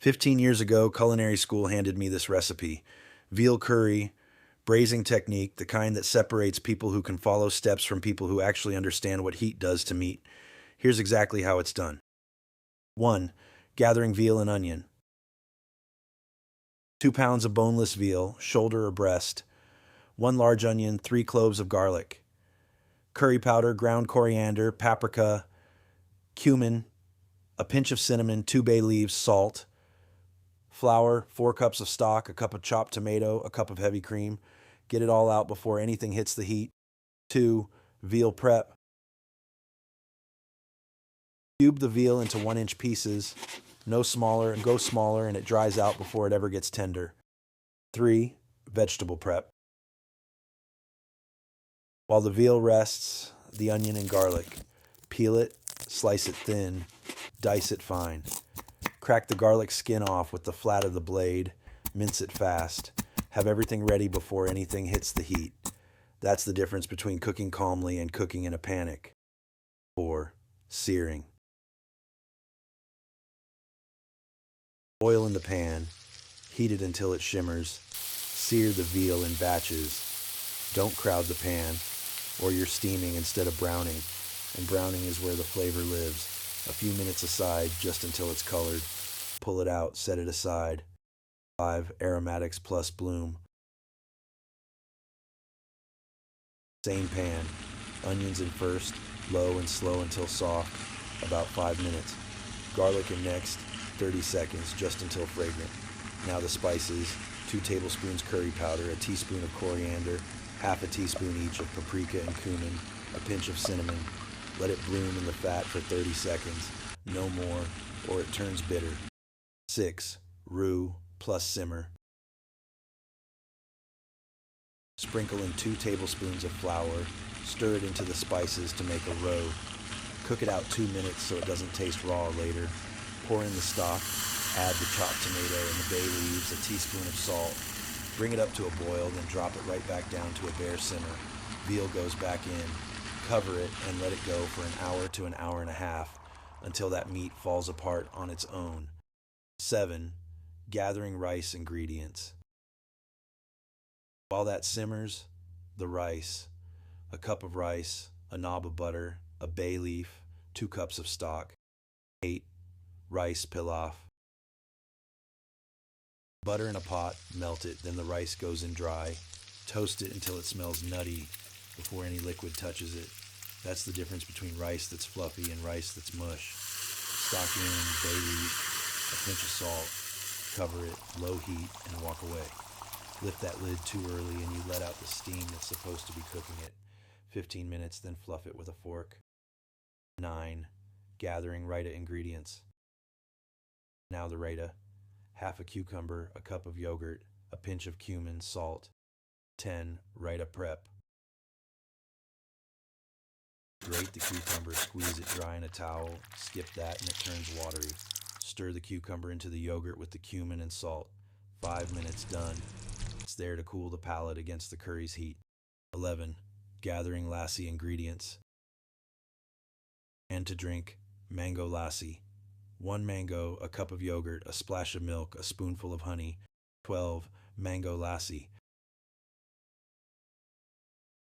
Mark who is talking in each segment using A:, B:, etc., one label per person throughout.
A: 15 years ago, culinary school handed me this recipe: veal curry, braising technique, the kind that separates people who can follow steps from people who actually understand what heat does to meat. Here's exactly how it's done. 1. Gathering veal and onion. 2 pounds of boneless veal, shoulder or breast. 1 large onion, 3 cloves of garlic. Curry powder, ground coriander, paprika, cumin, a pinch of cinnamon, 2 bay leaves, salt. Flour, 4 cups of stock, a cup of chopped tomato, a cup of heavy cream. Get it all out before anything hits the heat. 2. Veal prep. Cube the veal into 1-inch pieces, no smaller, and go smaller, and it dries out before it ever gets tender. 3. Vegetable prep. While the veal rests, the onion and garlic. Peel it, slice it thin, dice it fine. Crack the garlic skin off with the flat of the blade, mince it fast. Have everything ready before anything hits the heat. That's the difference between cooking calmly and cooking in a panic. 4. Searing. Oil in the pan, heat it until it shimmers. Sear the veal in batches. Don't crowd the pan, or you're steaming instead of browning, and browning is where the flavor lives. A few minutes aside, just until it's colored. Pull it out, set it aside. 5. Aromatics plus bloom. Same pan. Onions in first, low and slow until soft, about 5 minutes. Garlic in next, 30 seconds, just until fragrant. Now the spices: 2 tablespoons curry powder, a teaspoon of coriander, half a teaspoon each of paprika and cumin, a pinch of cinnamon. Let it bloom in the fat for 30 seconds, no more, or it turns bitter. 6. Roux plus simmer. Sprinkle in 2 tablespoons of flour, stir it into the spices to make a roux. Cook it out 2 minutes so it doesn't taste raw later. Pour in the stock, add the chopped tomato and the bay leaves, a teaspoon of salt. Bring it up to a boil, then drop it right back down to a bare simmer. Veal goes back in. Cover it and let it go for an hour to an hour and a half until that meat falls apart on its own. 7. Gathering rice ingredients. While that simmers, the rice: a cup of rice, a knob of butter, a bay leaf, 2 cups of stock. 8. Rice pilaf. Butter in a pot, melt it, then the rice goes in dry. Toast it until it smells nutty before any liquid touches it. That's the difference between rice that's fluffy and rice that's mush. Stock in, bay leaf, a pinch of salt, cover it, low heat, and walk away. Lift that lid too early and you let out the steam that's supposed to be cooking it. 15 minutes, then fluff it with a fork. 9. Gathering raita ingredients. Now the raita: half a cucumber, a cup of yogurt, a pinch of cumin, salt. 10. Raita prep. Grate the cucumber, squeeze it dry in a towel, skip that and it turns watery. Stir the cucumber into the yogurt with the cumin and salt. 5 minutes, done. It's there to cool the palate against the curry's heat. 11. Gathering lassi ingredients. And to drink: mango lassi. 1 mango, a cup of yogurt, a splash of milk, a spoonful of honey. 12. Mango lassi.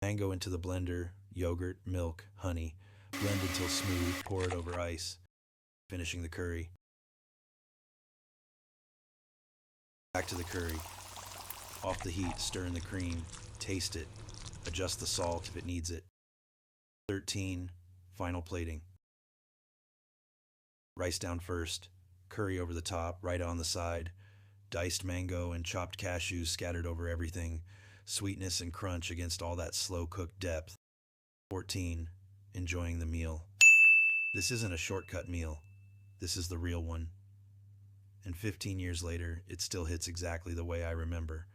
A: Mango into the blender, yogurt, milk, honey. Blend until smooth, pour it over ice, finishing the curry. Back to the curry. Off the heat, stir in the cream, taste it, adjust the salt if it needs it. 13. Final plating. Rice down first, curry over the top, raita on the side, diced mango and chopped cashews scattered over everything, sweetness and crunch against all that slow-cooked depth. 14. Enjoying the meal. This isn't a shortcut meal. This is the real one. And 15 years later, it still hits exactly the way I remember.